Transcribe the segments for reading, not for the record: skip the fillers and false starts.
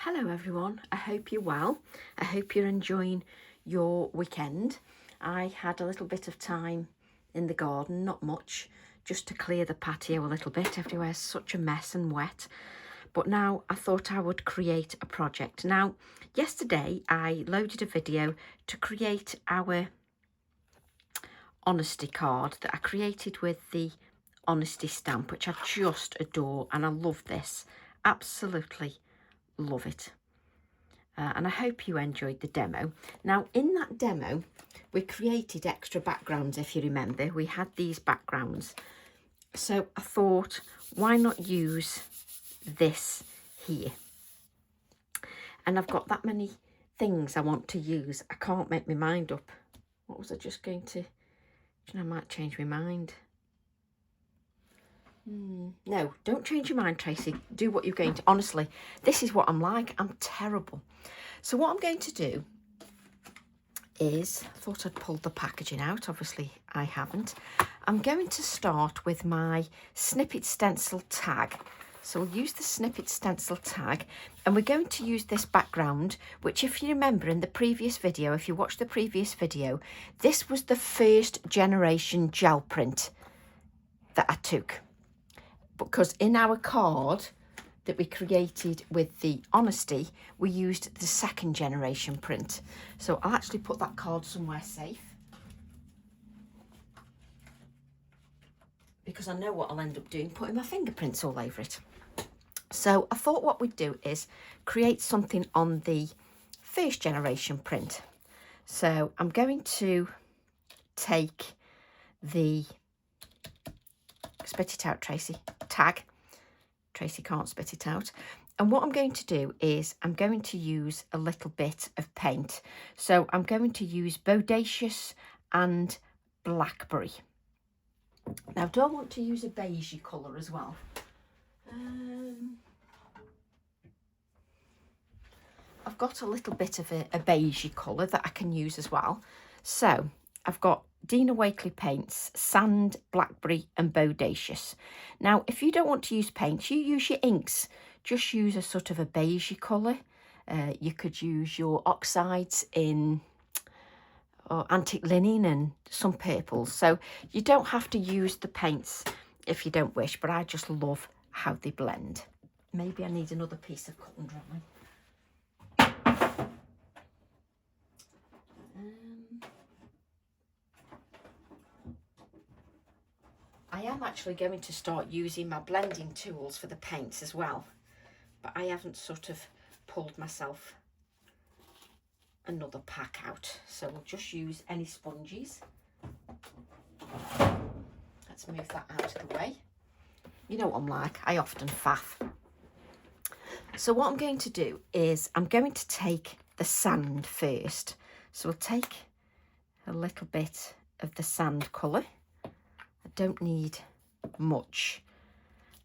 Hello everyone, I hope you're well. I hope you're enjoying your weekend. I had a little bit of time in the garden, not much, just to clear the patio a little bit. Everywhere's such a mess and wet. But now I thought I would create a project. Now, yesterday I loaded a video to create our honesty card that I created with the honesty stamp, which I just adore and I love this. Absolutely love it. And I hope you enjoyed the demo. Now, in that demo, we created extra backgrounds, if you remember. We had these backgrounds. So I thought, why not use this here? And I've got that many things I want to use. I can't make my mind up. What was I just going to... I might change my mind. No, don't change your mind, Tracy. Do what you're going to. Honestly, this is what I'm like. I'm terrible. So what I'm going to do is, I thought I'd pulled the packaging out. Obviously, I haven't. I'm going to start with my snippet stencil tag. So we'll use the snippet stencil tag, and we're going to use this background, which, if you remember in the previous video, if you watched the previous video, this was the first generation gel print that I took. Because in our card that we created with the honesty, we used the second generation print. So I'll actually put that card somewhere safe, because I know what I'll end up doing, putting my fingerprints all over it. So I thought what we'd do is create something on the first generation print. So I'm going to take the, spit it out, Tracy, tag. Tracy can't spit it out. And what I'm going to do is I'm going to use a little bit of paint. So I'm going to use Bodacious and Blackberry. Now, do I want to use a beigey colour as well? I've got a little bit of a beigey colour that I can use as well. So I've got Dina Wakley paints, Sand, Blackberry and Bodacious. Now, if you don't want to use paints, you use your inks. Just use a sort of a beigey colour. You could use your oxides in antique linen and some purples. So you don't have to use the paints if you don't wish, but I just love how they blend. Maybe I need another piece of cut and dry. I am actually going to start using my blending tools for the paints as well, but I haven't sort of pulled myself another pack out, so we'll just use any sponges. Let's move that out of the way. You know what I'm like, I often faff. So what I'm going to do is I'm going to take the sand first. So we'll take a little bit of the sand colour. I don't need much.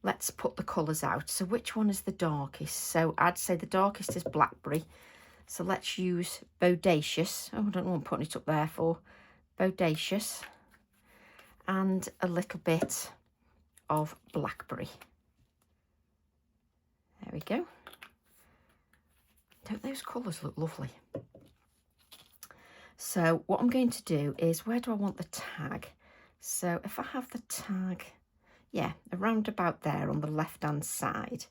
Let's put the colours out. So which one is the darkest? So I'd say the darkest is Blackberry. So let's use Bodacious. Oh, I don't know what I'm putting it up there for. Bodacious. And a little bit of Blackberry. There we go. Don't those colours look lovely? So what I'm going to do is, where do I want the tag? So if I have the tag, yeah, around about there on the left hand side.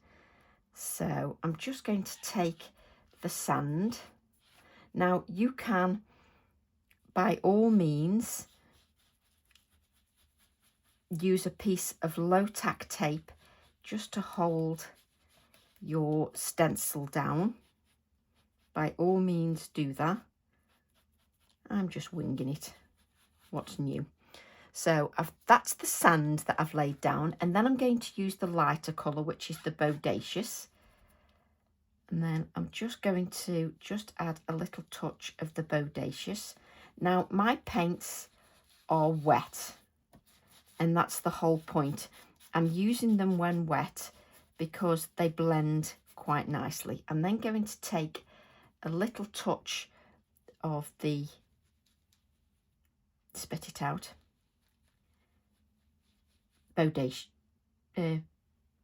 So I'm just going to take the sand. Now you can, by all means, use a piece of low tack tape just to hold your stencil down. By all means do that. I'm just winging it. What's new? So that's the sand that I've laid down, and then I'm going to use the lighter colour, which is the Bodacious. And then I'm just going to add a little touch of the Bodacious. Now my paints are wet, and that's the whole point. I'm using them when wet because they blend quite nicely. I'm then going to take a little touch of the, spit it out, Bodacious,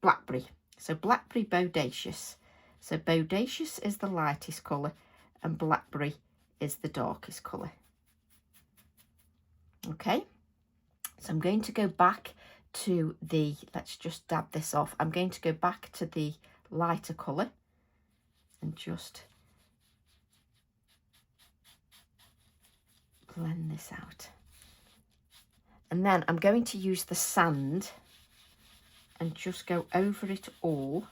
Blackberry. So Blackberry Bodacious. So Bodacious is the lightest colour and Blackberry is the darkest colour. Okay, so I'm going to go back to the, let's just dab this off. I'm going to go back to the lighter colour and just blend this out. And then I'm going to use the sand and just go over it all,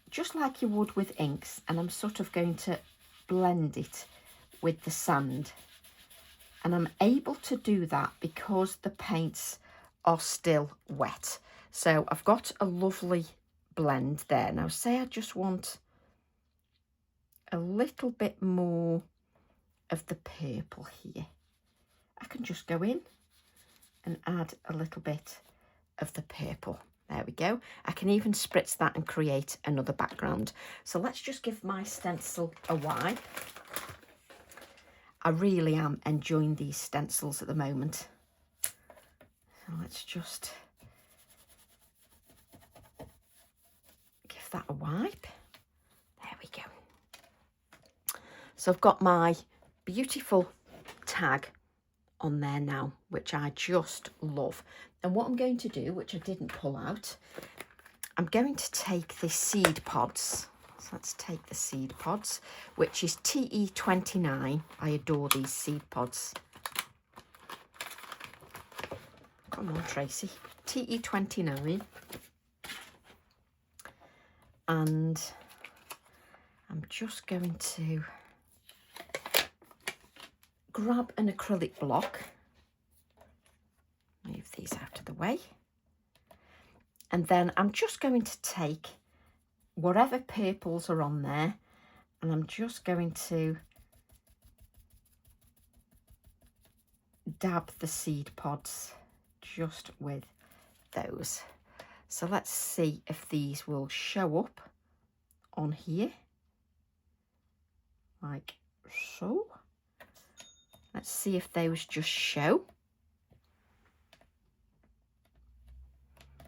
just like you would with inks. And I'm sort of going to blend it with the sand. And I'm able to do that because the paints are still wet. So I've got a lovely blend there. Now say I just want a little bit more of the purple here. I can just go in and add a little bit of the purple. There we go. I can even spritz that and create another background. So let's just give my stencil a wipe. I really am enjoying these stencils at the moment. So let's just give that a wipe. There we go. So I've got my beautiful tag on there now, which I just love. And what I'm going to do, which I didn't pull out, I'm going to take the seed pods. So let's take the seed pods, which is TE29. I adore these seed pods. Come on, Tracy. TE29. And I'm just going to grab an acrylic block. Move these out of the way. And then I'm just going to take whatever purples are on there, and I'm just going to dab the seed pods just with those. So let's see if these will show up on here, like so. Let's see if those just show.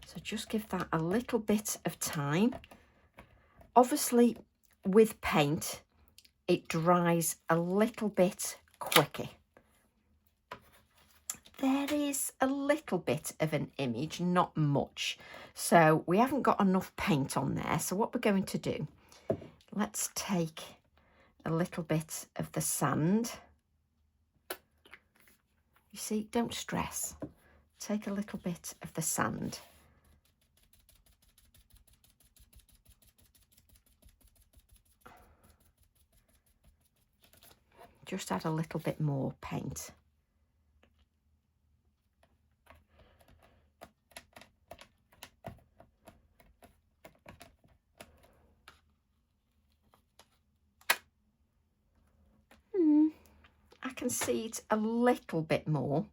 So just give that a little bit of time. Obviously, with paint, it dries a little bit quicker. There is a little bit of an image, not much. So we haven't got enough paint on there. So what we're going to do, let's take a little bit of the sand. You see, don't stress. Take a little bit of the sand. Just add a little bit more paint. I can see it a little bit more.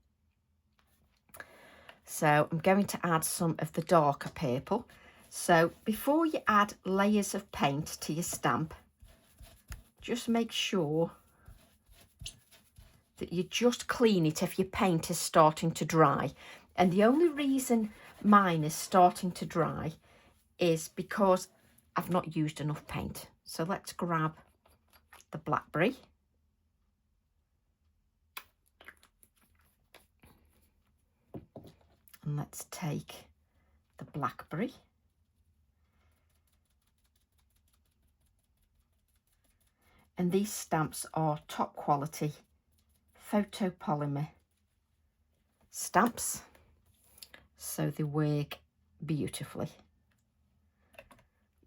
So I'm going to add some of the darker purple. So before you add layers of paint to your stamp, just make sure that you just clean it if your paint is starting to dry. And the only reason mine is starting to dry is because I've not used enough paint. So let's grab the Blackberry. And let's take the Blackberry. And these stamps are top quality photopolymer stamps, so they work beautifully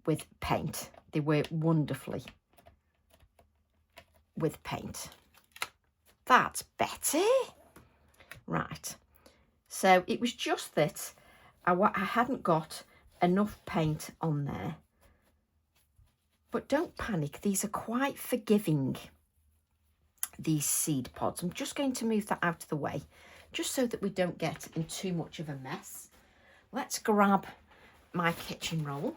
with paint. They work wonderfully with paint. That's better. Right, so it was just that I hadn't got enough paint on there. But don't panic, these are quite forgiving, these seed pods. I'm just going to move that out of the way, just so that we don't get in too much of a mess. Let's grab my kitchen roll.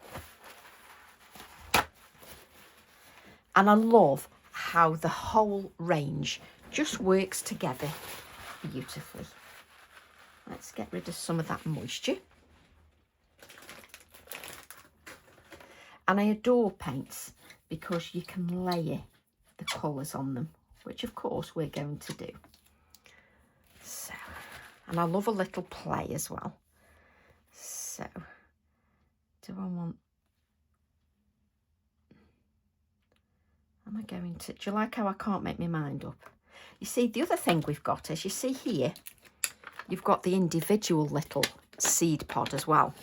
And I love how the whole range just works together beautifully. Let's get rid of some of that moisture. And I adore paints because you can layer the colours on them, which of course we're going to do. So, and I love a little play as well. So, do I want... Am I going to... Do you like how I can't make my mind up? You see, the other thing we've got is, you see here, you've got the individual little seed pod as well.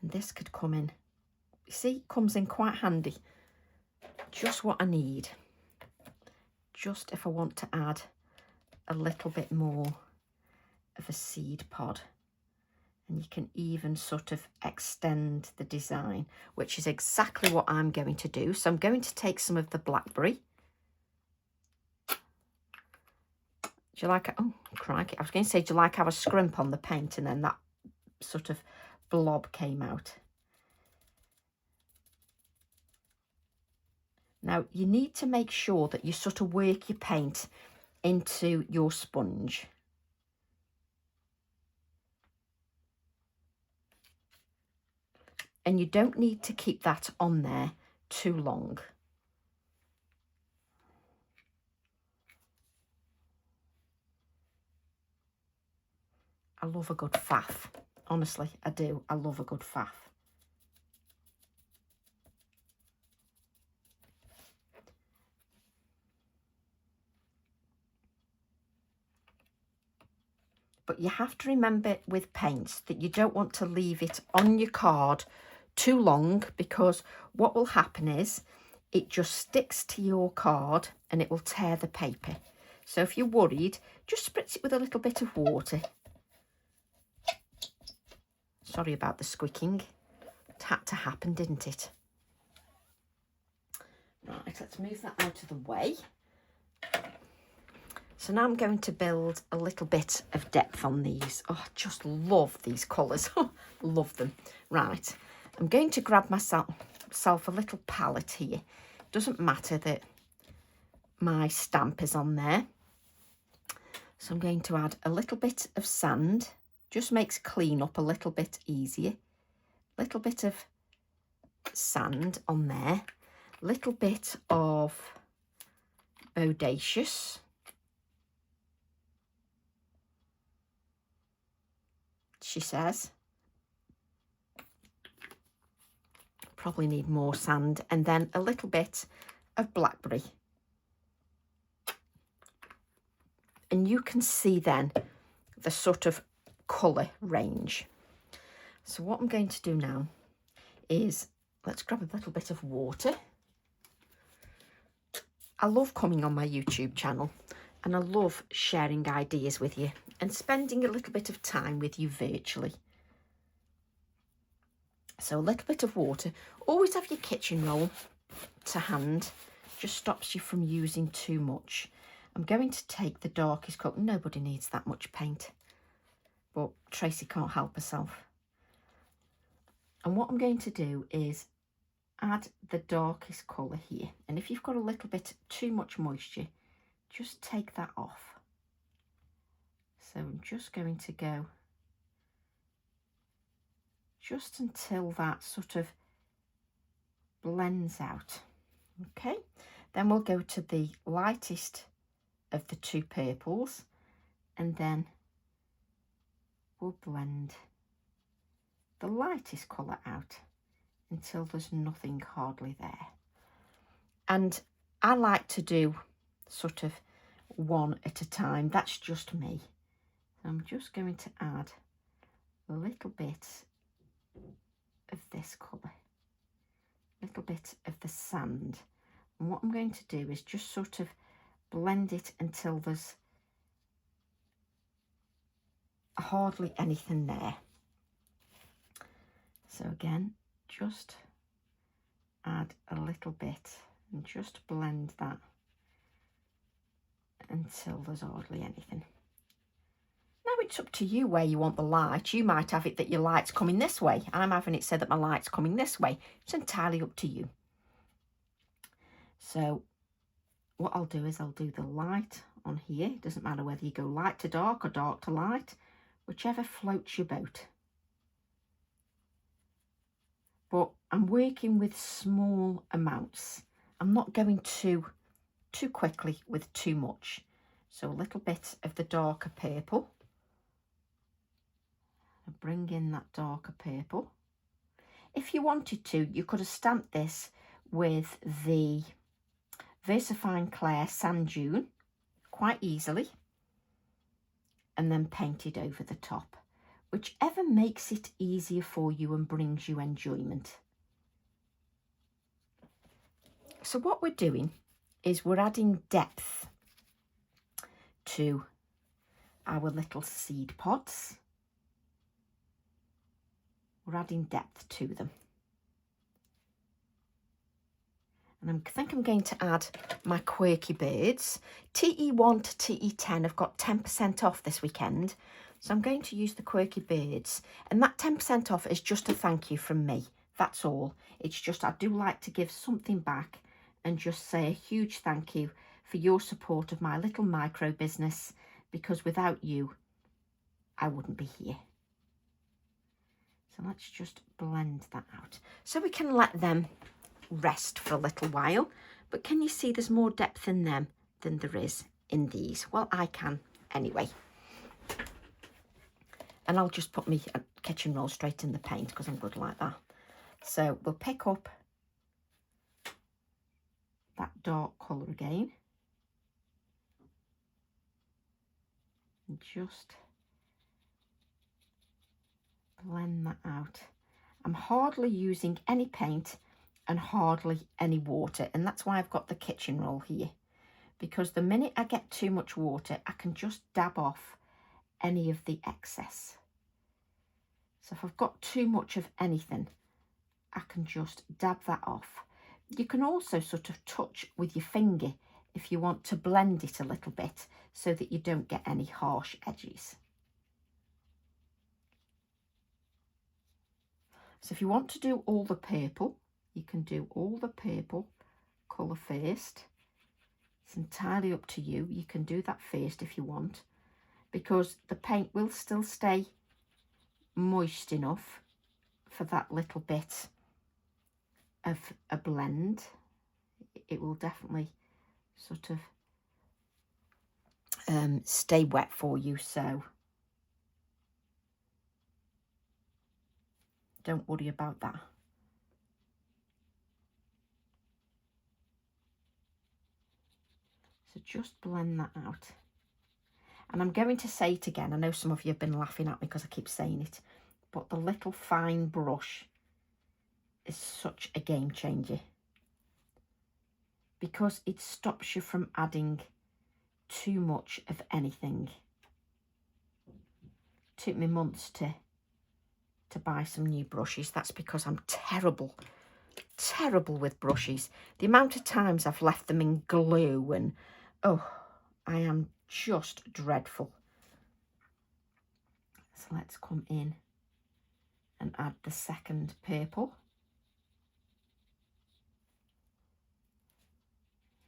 And this could come in. You see, it comes in quite handy. Just what I need. Just if I want to add a little bit more of a seed pod. And you can even sort of extend the design, which is exactly what I'm going to do. So I'm going to take some of the blackberry. Do you like it? Oh, crikey. I was going to say, do you like how I scrimp on the paint and then that sort of blob came out? Now, you need to make sure that you sort of work your paint into your sponge. And you don't need to keep that on there too long. I love a good faff. Honestly, I do. I love a good faff. But you have to remember with paints that you don't want to leave it on your card too long, because what will happen is it just sticks to your card and it will tear the paper. So if you're worried, just spritz it with a little bit of water. Sorry about the squeaking. It had to happen, didn't it? Right, let's move that out of the way. So now I'm going to build a little bit of depth on these. Oh, I just love these colours. Love them. Right, I'm going to grab myself a little palette here. It doesn't matter that my stamp is on there. So I'm going to add a little bit of sand. Just makes clean up a little bit easier. Little bit of sand on there. Little bit of Bodacious. She says. Probably need more sand, and then a little bit of blackberry. And you can see then the sort of colour range. So what I'm going to do now is, let's grab a little bit of water. I love coming on my YouTube channel and I love sharing ideas with you and spending a little bit of time with you virtually. So a little bit of water. Always have your kitchen roll to hand. Just stops you from using too much. I'm going to take the darkest colour. Nobody needs that much paint, but Tracy can't help herself. And what I'm going to do is add the darkest colour here. And if you've got a little bit too much moisture, just take that off. So I'm just going to go just until that sort of blends out. Okay, then we'll go to the lightest of the two purples, and then we'll blend the lightest colour out until there's nothing hardly there. And I like to do sort of one at a time. That's just me. So I'm just going to add a little bit of this colour, a little bit of the sand. And what I'm going to do is just sort of blend it until there's hardly anything there. So again, just add a little bit and just blend that until there's hardly anything. Now it's up to you where you want the light. You might have it that your light's coming this way. I'm having it said that my light's coming this way. It's entirely up to you. So what I'll do is I'll do the light on here. It doesn't matter whether you go light to dark or dark to light, whichever floats your boat. But I'm working with small amounts. I'm not going too quickly with too much. So a little bit of the darker purple. I'll bring in that darker purple. If you wanted to, you could have stamped this with the VersaFine Clair Sand Dune quite easily and then painted over the top, whichever makes it easier for you and brings you enjoyment. So what we're doing is we're adding depth to our little seed pods. We're adding depth to them. And I think I'm going to add my quirky birds. TE1 to TE10 have got 10% off this weekend. So I'm going to use the quirky birds. And that 10% off is just a thank you from me. That's all. It's just I do like to give something back and just say a huge thank you for your support of my little micro business, because without you, I wouldn't be here. So let's just blend that out. So we can let them rest for a little while. But can you see there's more depth in them than there is in these? Well, I can anyway. And I'll just put my kitchen roll straight in the paint because I'm good like that. So we'll pick up that dark colour again. And just blend that out. I'm hardly using any paint and hardly any water, and that's why I've got the kitchen roll here, because the minute I get too much water I can just dab off any of the excess. So if I've got too much of anything, I can just dab that off. You can also sort of touch with your finger if you want to blend it a little bit so that you don't get any harsh edges. So if you want to do all the purple, you can do all the purple colour first. It's entirely up to you. You can do that first if you want, because the paint will still stay moist enough for that little bit of a blend. It will definitely sort of stay wet for you, so don't worry about that. So just blend that out. And I'm going to say it again. I know some of you have been laughing at me because I keep saying it, but the little fine brush is such a game changer, because it stops you from adding too much of anything. It took me months to buy some new brushes. That's because I'm terrible with brushes. The amount of times I've left them in glue, and oh, I am just dreadful. So let's come in and add the second purple.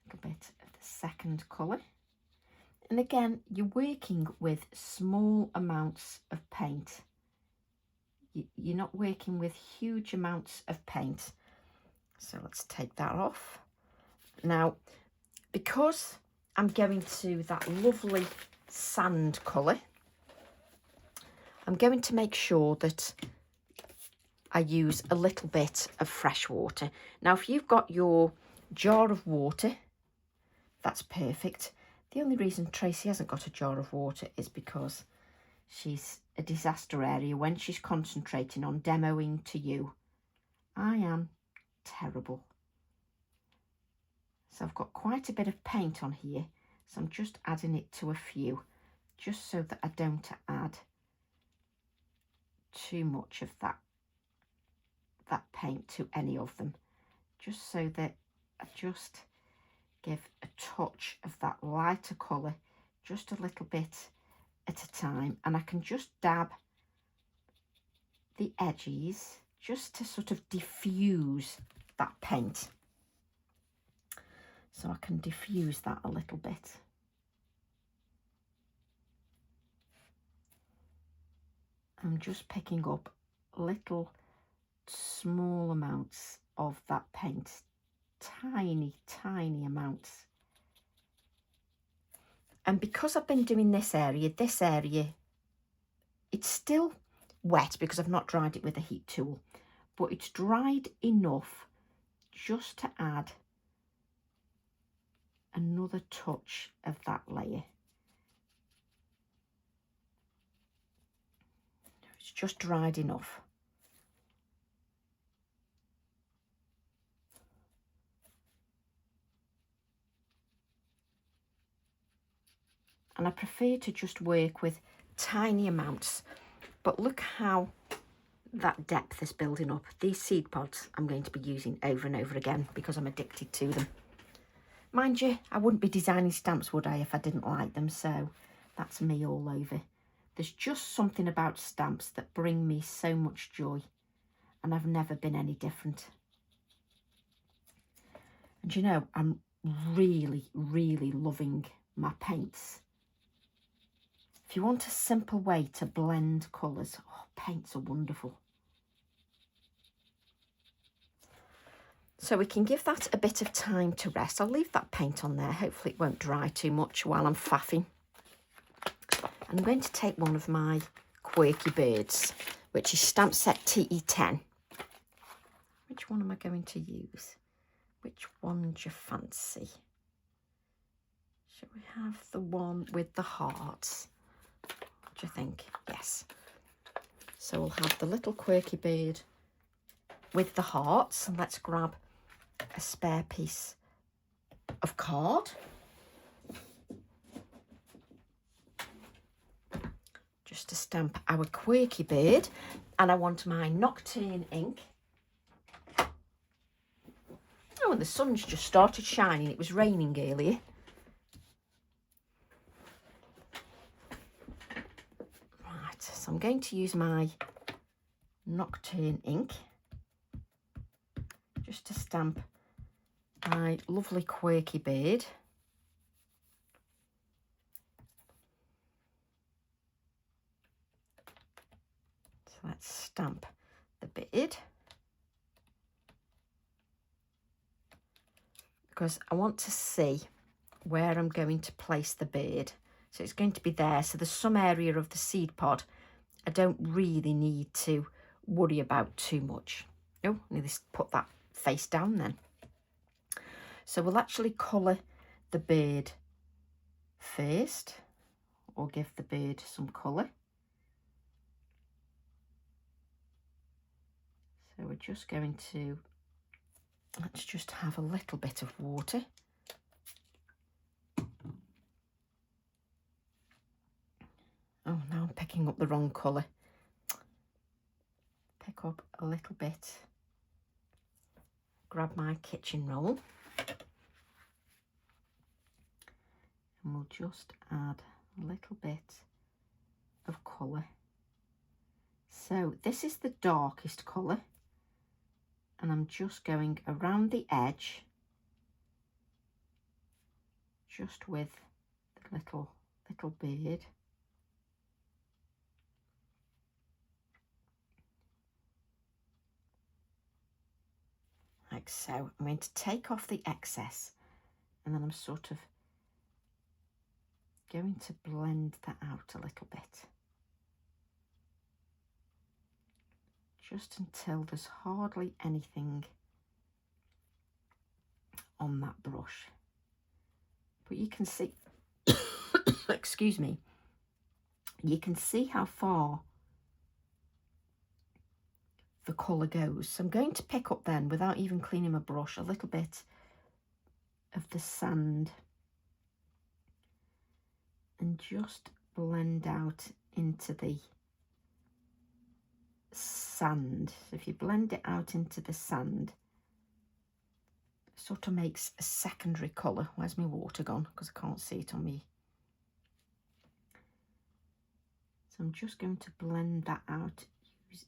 A little bit of the second colour. And again, you're working with small amounts of paint. You're not working with huge amounts of paint. So let's take that off. Now, because I'm going to that lovely sand colour, I'm going to make sure that I use a little bit of fresh water. Now, if you've got your jar of water, that's perfect. The only reason Tracy hasn't got a jar of water is because she's a disaster area when she's concentrating on demoing to you. I am terrible. So I've got quite a bit of paint on here, so I'm just adding it to a few, just so that I don't add too much of that paint to any of them, just so that I just give a touch of that lighter colour, just a little bit at a time, and I can just dab the edges just to sort of diffuse that paint. So I can diffuse that a little bit. I'm just picking up little small amounts of that paint, tiny amounts. And because I've been doing this area, it's still wet because I've not dried it with a heat tool, but it's dried enough just to add another touch of that layer. It's just dried enough. And I prefer to just work with tiny amounts, but look how that depth is building up. These seed pods I'm going to be using over and over again because I'm addicted to them. Mind you, I wouldn't be designing stamps, would I, if I didn't like them, so that's me all over. There's just something about stamps that bring me so much joy, and I've never been any different. And you know, I'm really loving my paints. If you want a simple way to blend colours, oh, paints are wonderful. So we can give that a bit of time to rest. I'll leave that paint on there. Hopefully it won't dry too much while I'm faffing. I'm going to take one of my quirky birds, which is stamp set TE10. Which one am I going to use? Which one do you fancy? Shall we have the one with the hearts? What do you think? Yes. So we'll have the little quirky bird with the hearts, and let's grab a spare piece of card. Just to stamp our quirky bird, and I want my Nocturne ink. Oh, and the sun's just started shining. It was raining earlier. Right, so I'm going to use my Nocturne ink just to stamp my lovely quirky bird. So let's stamp the bird, because I want to see where I'm going to place the bird. So it's going to be there. So there's some area of the seed pod I don't really need to worry about too much. Oh, I need to put that face down then. So we'll actually colour the bird first, or give the bird some colour. So we're just going to, let's just have a little bit of water. Oh, now I'm picking up the wrong colour. Pick up a little bit. Grab my kitchen roll. And we'll just add a little bit of colour. So this is the darkest colour, and I'm just going around the edge, just with the little bird. Like so. I'm going to take off the excess, and then I'm sort of going to blend that out a little bit, just until there's hardly anything on that brush. But you can see, excuse me, you can see how far the colour goes. So I'm going to pick up then, without even cleaning my brush, a little bit of the sand and just blend out into the sand. So if you blend it out into the sand, it sort of makes a secondary colour. Where's my water gone? Because I can't see it on me. So I'm just going to blend that out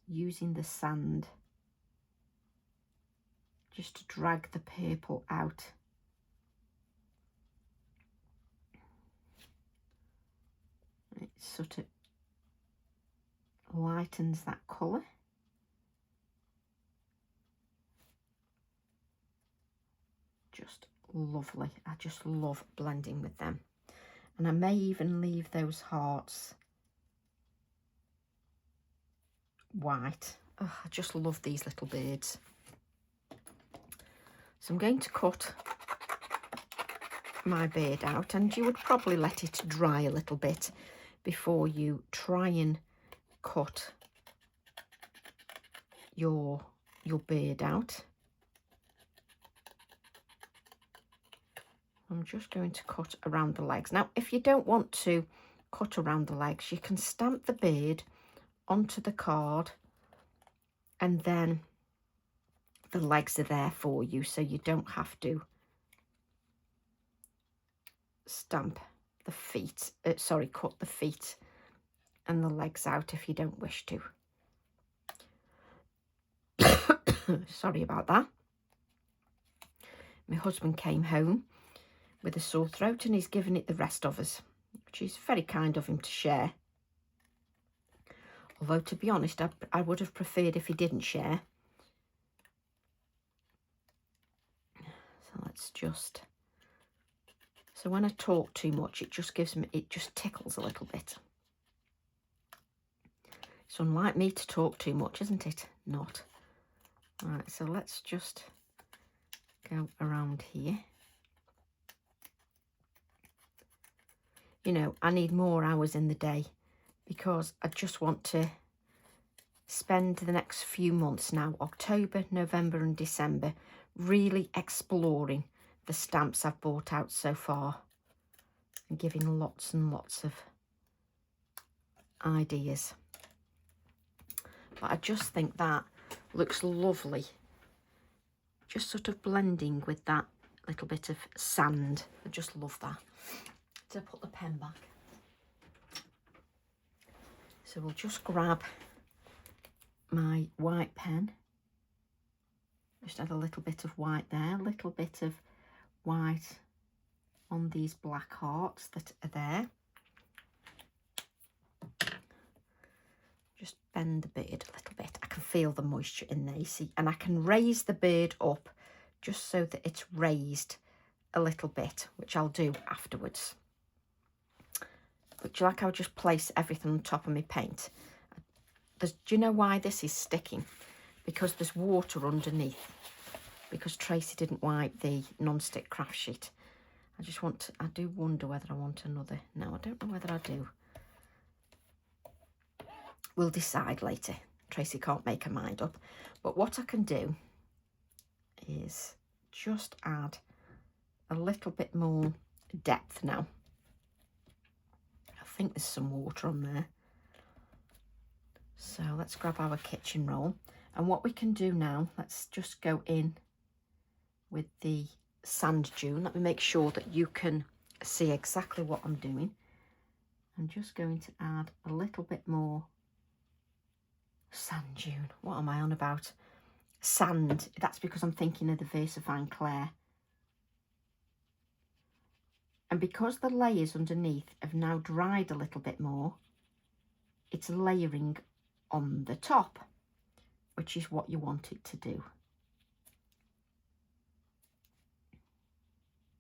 using the sand, just to drag the purple out. It sort of lightens that colour. just lovely. I just love blending with them. And I may even leave those hearts white. Oh, I just love these little birds. So I'm going to cut my bird out, and you would probably let it dry a little bit before you try and cut your bird out. I'm just going to cut around the legs. Now, if you don't want to cut around the legs, you can stamp the bird onto the card, and then the legs are there for you, so you don't have to stamp the feet, cut the feet and the legs out if you don't wish to. Sorry about that. My husband came home with a sore throat and he's given it the rest of us, which is very kind of him to share. Although, to be honest, I would have preferred if he didn't share. So let's just... So when I talk too much, it just tickles a little bit. It's unlike me to talk too much, isn't it? Not. Right, so let's just go around here. You know, I need more hours in the day because I just want to spend the next few months now, October, November and December, really exploring the stamps I've bought out so far and giving lots and lots of ideas. But I just think that looks lovely, just sort of blending with that little bit of sand. I just love that. So put the pen back. So we'll just grab my white pen. Just add a little bit of white there, a little bit of white on these black hearts that are there. Just bend the bird a little bit. I can feel the moisture in there, you see, and I can raise the bird up just so that it's raised a little bit, which I'll do afterwards. But do you like how I just place everything on top of my paint? Do you know why this is sticking? Because there's water underneath, because Tracy didn't wipe the non-stick craft sheet. I do wonder whether I want another. No, I don't know whether I do. We'll decide later. Tracy can't make her mind up. But what I can do is just add a little bit more depth now. I think there's some water on there. So let's grab our kitchen roll. And what we can do now, let's just go in with the sand dune. Let me make sure that you can see exactly what I'm doing. I'm just going to add a little bit more sand dune. What am I on about? Sand. That's because I'm thinking of the VersaFine Claire. And because the layers underneath have now dried a little bit more, it's layering on the top, which is what you want it to do.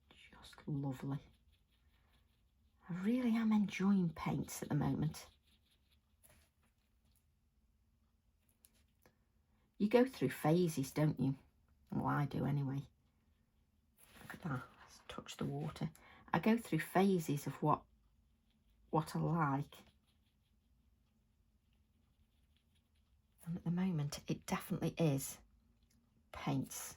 Just lovely. I really am enjoying paints at the moment. You go through phases, don't you? Well, I do anyway. Look at that. Let's touch the water. I go through phases of what I like. And at the moment, it definitely is paints.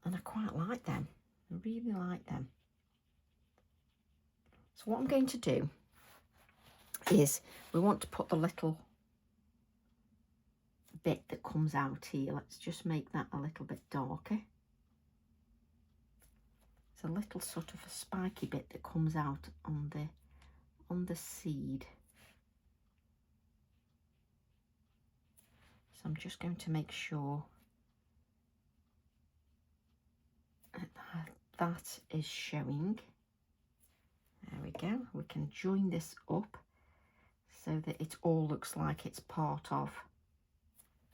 And I quite like them. I really like them. So what I'm going to do is we want to put the little bit that comes out here. Let's just make that a little bit darker. It's a little sort of a spiky bit that comes out on the seed. So I'm just going to make sure that is showing. There we go. We can join this up so that it all looks like it's part of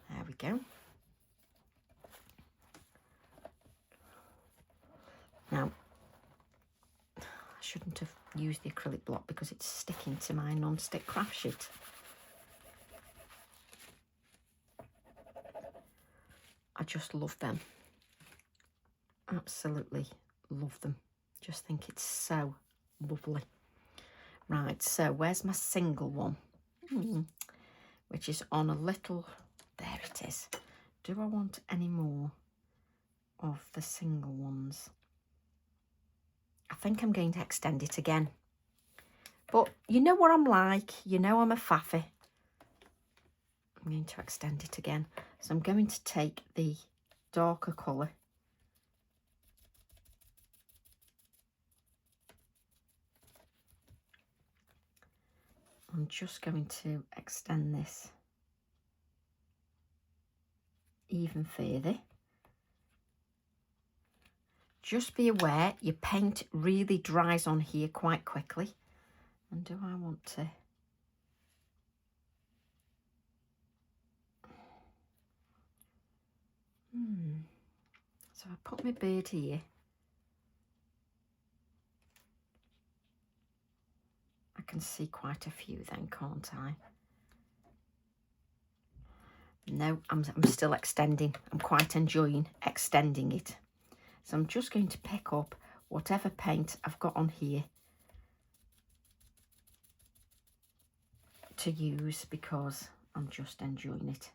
There we go. Now, I shouldn't have used the acrylic block because it's sticking to my non-stick craft sheet. I just love them. Absolutely love them. Just think it's so lovely. Right, so where's my single one? Which is on a little, there it is. Do I want any more of the single ones? I think I'm going to extend it again. But you know what I'm like, you know I'm a faffy. I'm going to extend it again. So I'm going to take the darker colour. I'm just going to extend this even further. Just be aware your paint really dries on here quite quickly. And do I want to... So I put my bird here. I can see quite a few then, can't I? No, I'm still extending. I'm quite enjoying extending it. So I'm just going to pick up whatever paint I've got on here to use because I'm just enjoying it.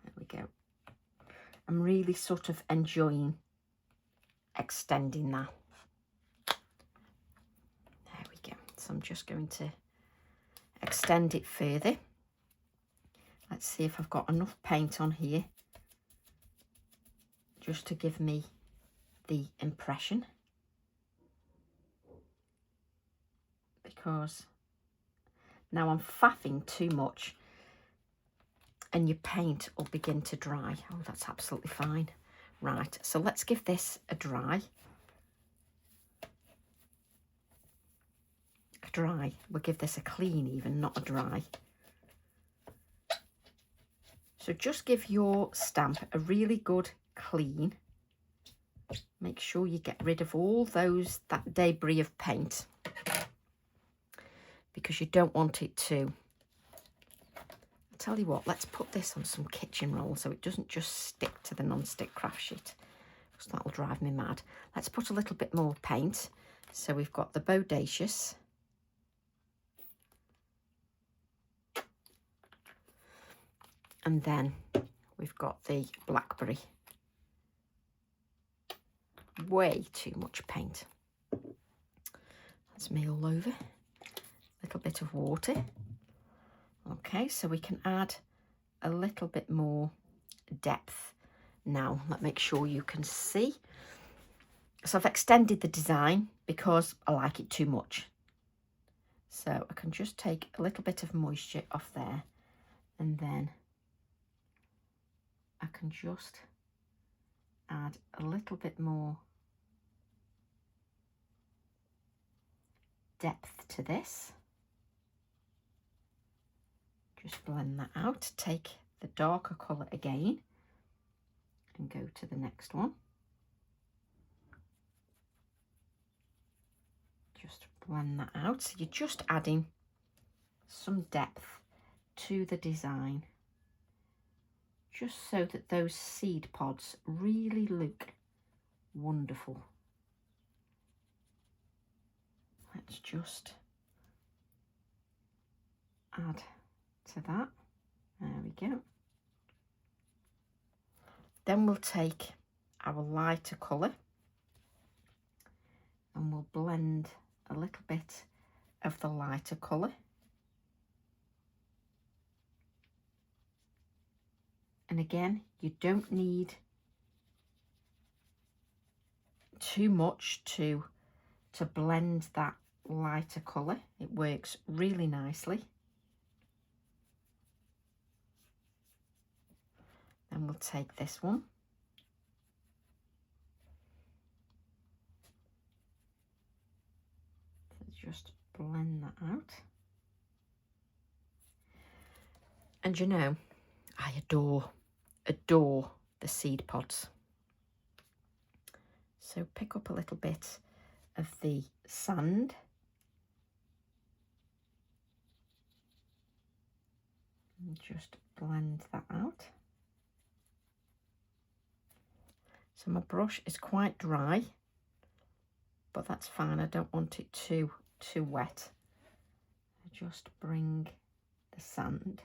There we go. I'm really sort of enjoying extending that. There we go. So I'm just going to extend it further. Let's see if I've got enough paint on here just to give me the impression. Because now I'm faffing too much and your paint will begin to dry. Oh, that's absolutely fine. Right, so let's give this a dry. We'll give this a clean even, not a dry. So just give your stamp a really good clean. Make sure you get rid of all that debris of paint because you don't want it to. I'll tell you what, let's put this on some kitchen roll so it doesn't just stick to the non-stick craft sheet. Because that'll drive me mad. Let's put a little bit more paint. So we've got the Bodacious. And then we've got the Blackberry. Way too much paint. That's me all over. A little bit of water. Okay, so we can add a little bit more depth. Now, let's make sure you can see. So I've extended the design because I like it too much. So I can just take a little bit of moisture off there and then I can just add a little bit more depth to this. Just blend that out. Take the darker colour again and go to the next one. Just blend that out. So you're just adding some depth to the design, just so that those seed pods really look wonderful. Let's just add to that. There we go. Then we'll take our lighter colour and we'll blend a little bit of the lighter colour. And again, you don't need too much to blend that lighter colour. It works really nicely. Then we'll take this one. Just blend that out. And you know, I adore the seed pods. So pick up a little bit of the sand. And just blend that out. So my brush is quite dry, but that's fine. I don't want it too wet. I just bring the sand.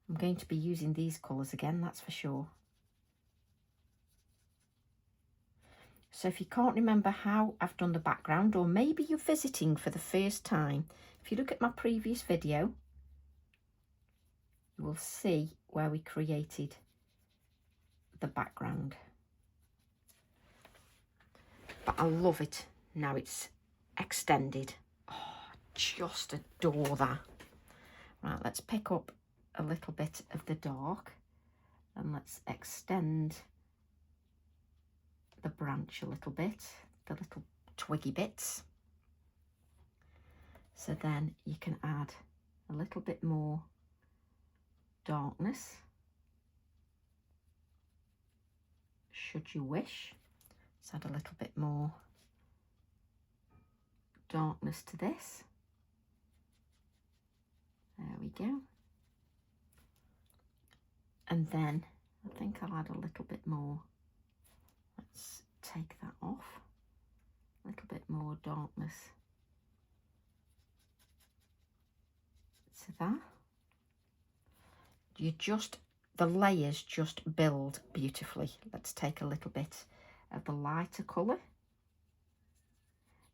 I'm going to be using these colours again, that's for sure. So if you can't remember how I've done the background, or maybe you're visiting for the first time, if you look at my previous video, you will see where we created the background. But I love it now it's extended. Oh, just adore that. Right, let's pick up a little bit of the dark and let's extend the branch a little bit, the little twiggy bits. So then you can add a little bit more darkness, should you wish. Let's add a little bit more darkness to this. There we go. And then I think I'll add a little bit more. Let's take that off. A little bit more darkness to that. The layers just build beautifully. Let's take a little bit of the lighter colour.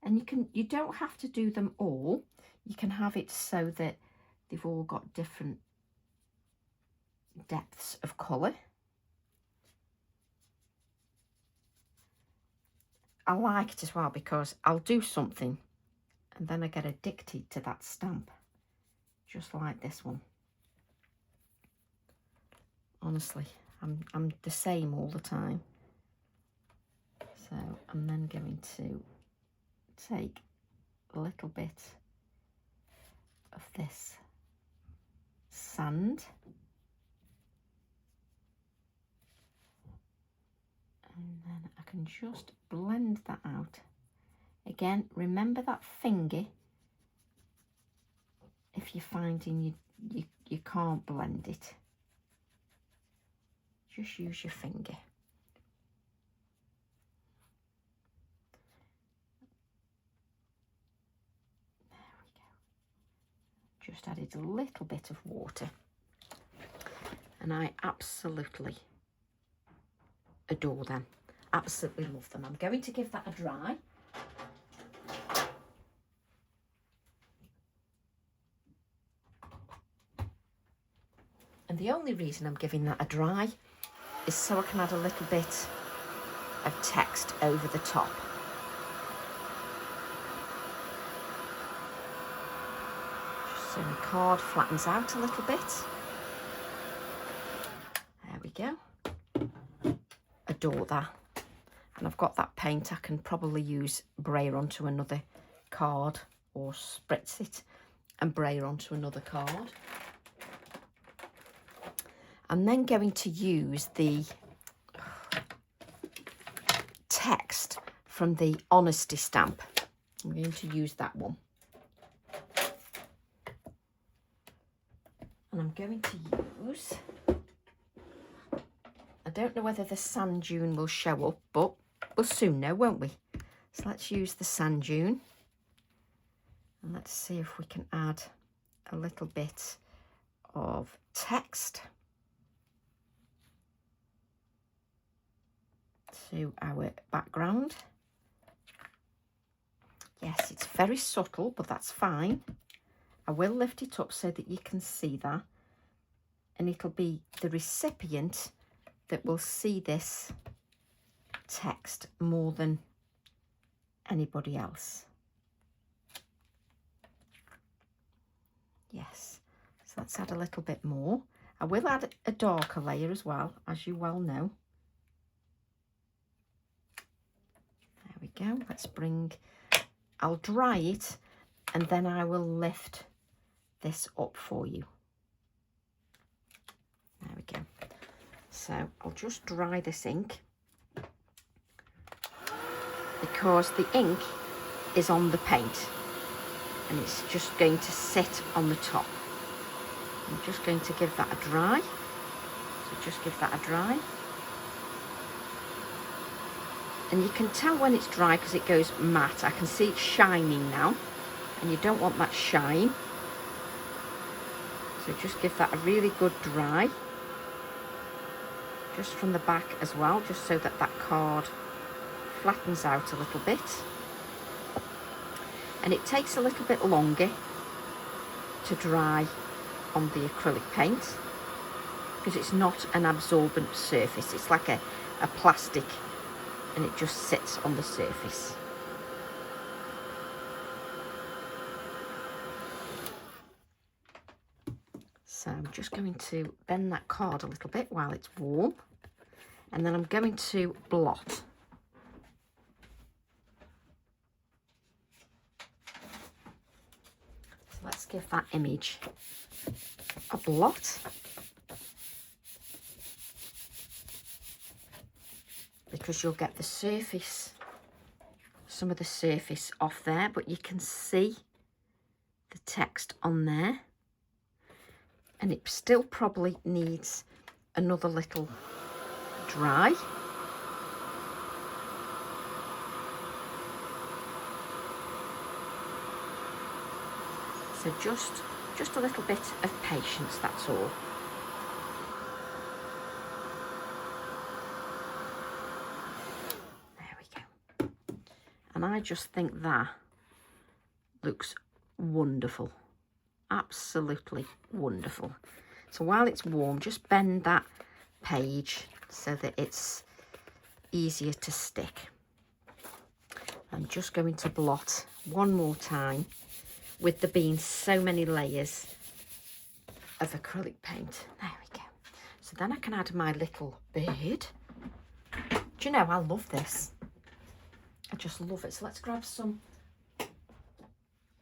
And you don't have to do them all. You can have it so that they've all got different depths of colour. I like it as well because I'll do something and then I get addicted to that stamp, just like this one. Honestly, I'm the same all the time. So I'm then going to take a little bit of this sand and then I can just blend that out. Again, remember that finger if you're finding you can't blend it. Just use your finger. There we go. Just added a little bit of water. And I absolutely adore them. Absolutely love them. I'm going to give that a dry. And the only reason I'm giving that a dry is so I can add a little bit of text over the top. Just so the card flattens out a little bit. There we go. Adore that. And I've got that paint. I can probably use brayer onto another card or spritz it and brayer onto another card. I'm then going to use the text from the Honesty stamp. I'm going to use that one. And I'm going to use, I don't know whether the sand dune will show up, but we'll soon know, won't we? So let's use the sand dune. And let's see if we can add a little bit of text to our background. Yes, it's very subtle, but that's fine. I will lift it up so that you can see that, and it'll be the recipient that will see this text more than anybody else. Yes, so let's add a little bit more. I will add a darker layer as well, as you well know. There we go. Let's bring, I'll dry it, and then I will lift this up for you. There we go. So I'll just dry this ink because the ink is on the paint and it's just going to sit on the top. I'm just going to give that a dry. So just give that a dry. And you can tell when it's dry because it goes matte. I can see it's shining now, and you don't want that shine. So just give that a really good dry. Just from the back as well, just so that that card flattens out a little bit. And it takes a little bit longer to dry on the acrylic paint because it's not an absorbent surface. It's like a plastic, and it just sits on the surface. So I'm just going to bend that card a little bit while it's warm, and then I'm going to blot. So let's give that image a blot. Because you'll get the surface, some of the surface off there, but you can see the text on there. And it still probably needs another little dry. So just a little bit of patience, that's all. And I just think that looks wonderful, absolutely wonderful. So while it's warm, just bend that page so that it's easier to stick. I'm just going to blot one more time with there being so many layers of acrylic paint. There we go. So then I can add my little bird. Do you know, I love this. I just love it. So let's grab some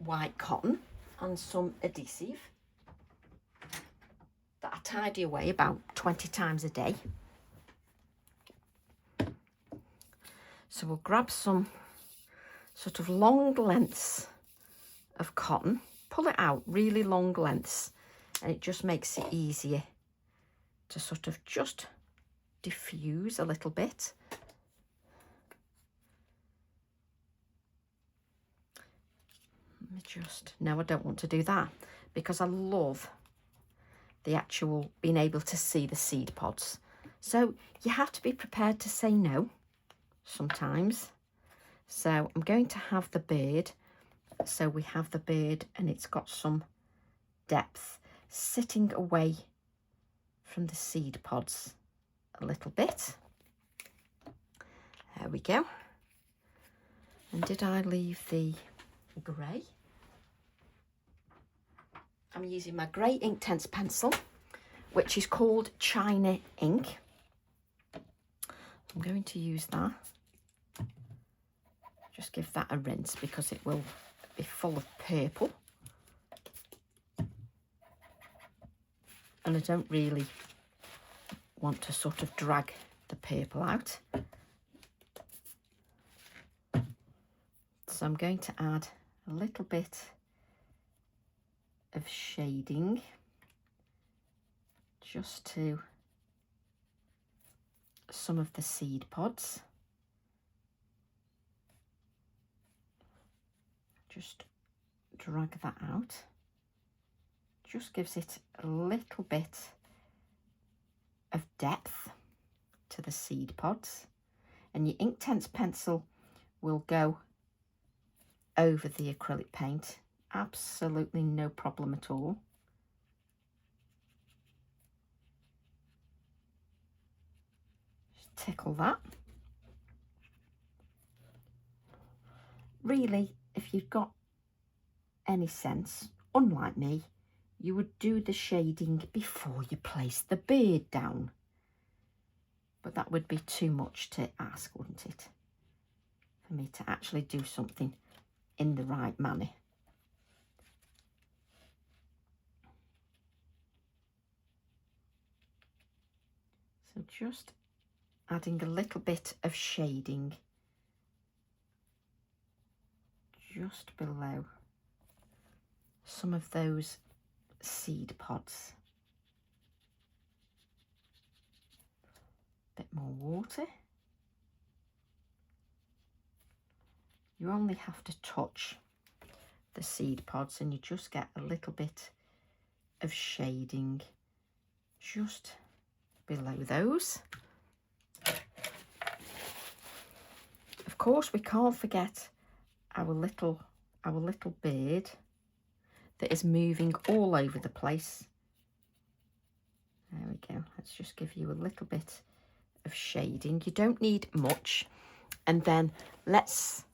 white cotton and some adhesive that I tidy away about 20 times a day. So we'll grab some sort of long lengths of cotton, pull it out really long lengths, and it just makes it easier to sort of just diffuse a little bit. No, I don't want to do that because I love the actual being able to see the seed pods. So you have to be prepared to say no sometimes. So I'm going to have the bird. So we have the bird and it's got some depth sitting away from the seed pods a little bit. There we go. And did I leave the grey? I'm using my grey Inktense pencil, which is called China ink. I'm going to use that. Just give that a rinse because it will be full of purple. And I don't really want to sort of drag the purple out. So I'm going to add a little bit of shading just to some of the seed pods. Just drag that out. Just gives it a little bit of depth to the seed pods, and your Inktense pencil will go over the acrylic paint. Absolutely no problem at all. Just tickle that. Really, if you've got any sense, unlike me, you would do the shading before you place the bird down. But that would be too much to ask, wouldn't it? For me to actually do something in the right manner. just adding a little bit of shading just below some of those seed pods. Bit more water. You only have to touch the seed pods and you just get a little bit of shading just below those. Of course, we can't forget our little bird that is moving all over the place. There we go. Let's just give you a little bit of shading. You don't need much. And then let's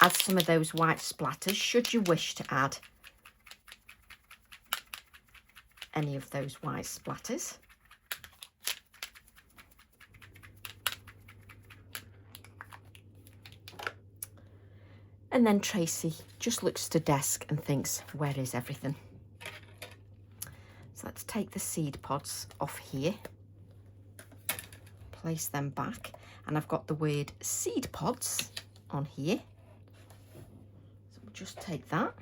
add some of those white splatters, should you wish to add any of those white splatters. And then Tracy just looks at her desk and thinks, where is everything? So let's take the seed pods off here, place them back, and I've got the word seed pods on here. So we'll just take that.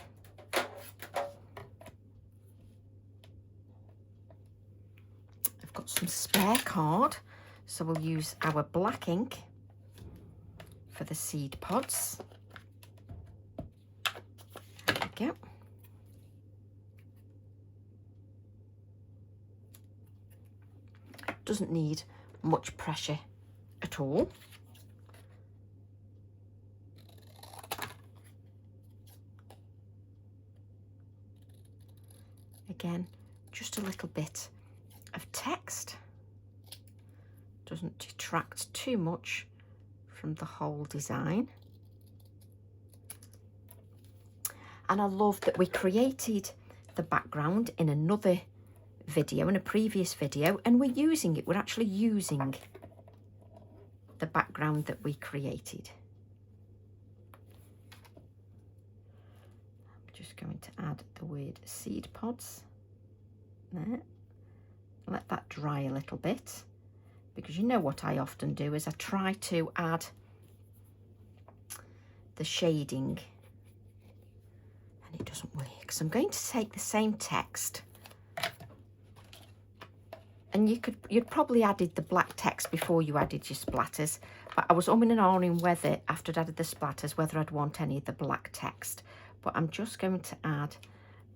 I've got some spare card, so we'll use our black ink for the seed pods. There we go. Doesn't need much pressure at all. Again, just a little bit of text. Doesn't detract too much from the whole design. And I love that we created the background in another video, in a previous video, and we're using it. We're actually using the background that we created. I'm just going to add the word seed pods there. Let that dry a little bit, because you know what I often do is I try to add the shading and it doesn't work. So I'm going to take the same text, and you'd probably added the black text before you added your splatters, but I was umming and ahhing whether, after I'd added the splatters, whether I'd want any of the black text. But I'm just going to add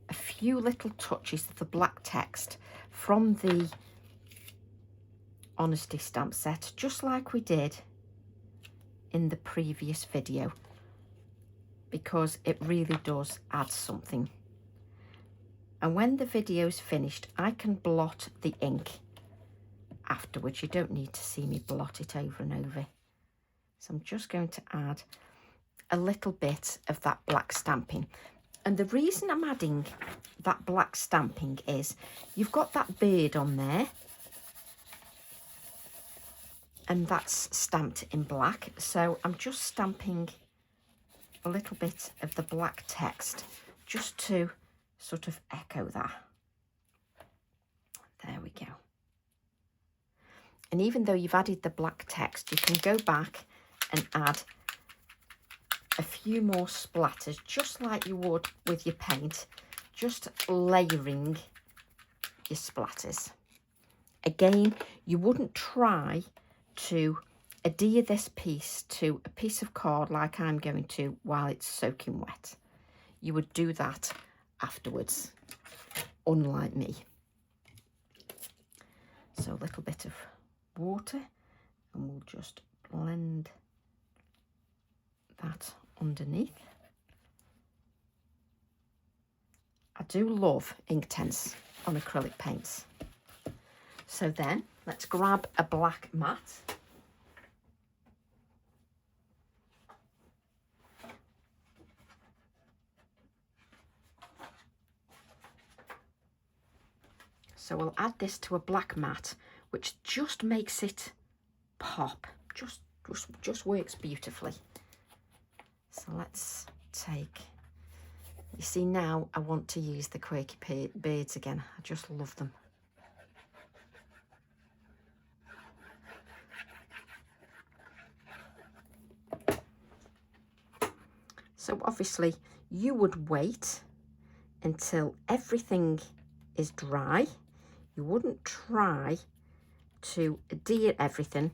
a few little touches of the black text from the Honesty stamp set, just like we did in the previous video, because it really does add something. And when the video's finished, I can blot the ink afterwards. You don't need to see me blot it over and over. So I'm just going to add a little bit of that black stamping. And the reason I'm adding that black stamping is you've got that bird on there, and that's stamped in black. So I'm just stamping a little bit of the black text just to sort of echo that. There we go. And even though you've added the black text, you can go back and add a few more splatters, just like you would with your paint, just layering your splatters. Again, you wouldn't try to adhere this piece to a piece of card like I'm going to while it's soaking wet. You would do that afterwards, unlike me. So a little bit of water, and we'll just blend that underneath. I do love Inktense on acrylic paints. So then let's grab a black mat. So we'll add this to a black mat, which just makes it pop, just works beautifully. So let's take, you see now I want to use the quirky birds again. I just love them. So obviously you would wait until everything is dry. You wouldn't try to adhere everything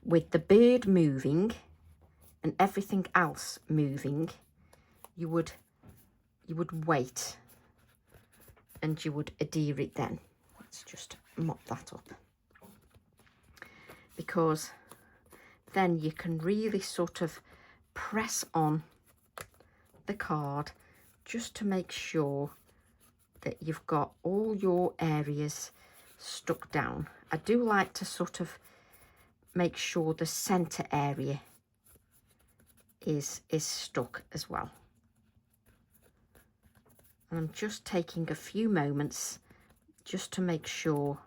with the bird moving and everything else moving. You would wait and you would adhere it then. Let's just mop that up, because then you can really sort of press on the card just to make sure that you've got all your areas stuck down. I do like to sort of make sure the center area is stuck as well. And I'm just taking a few moments just to make sure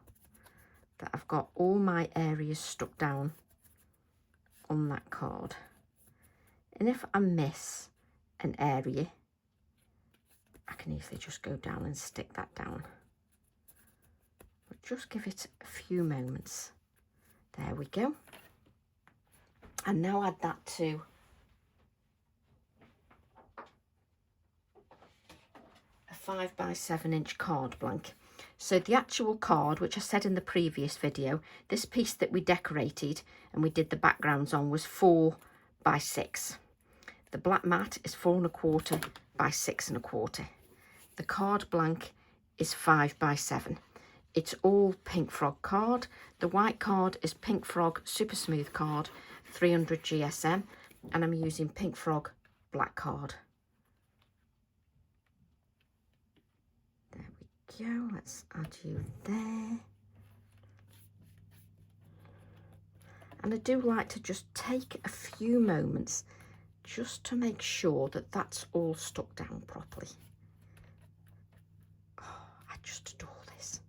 that I've got all my areas stuck down on that card. And if I miss an area, I can easily just go down and stick that down. But just give it a few moments. There we go. And now add that to a 5 by 7 inch card blank. So the actual card, which I said in the previous video, this piece that we decorated and we did the backgrounds on was 4 by 6. The black mat is 4 1/4 by 6 1/4. The card blank is 5 by 7. It's all Pink Frog card. The white card is Pink Frog Super Smooth card, 300 GSM, and I'm using Pink Frog black card. There we go. Let's add you there. And I do like to just take a few moments just to make sure that that's all stuck down properly. Oh, I just adore this.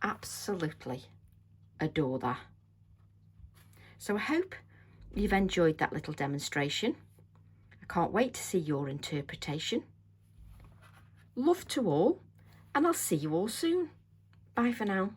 Absolutely adore that. So I hope you've enjoyed that little demonstration. I can't wait to see your interpretation. Love to all, and I'll see you all soon. Bye for now.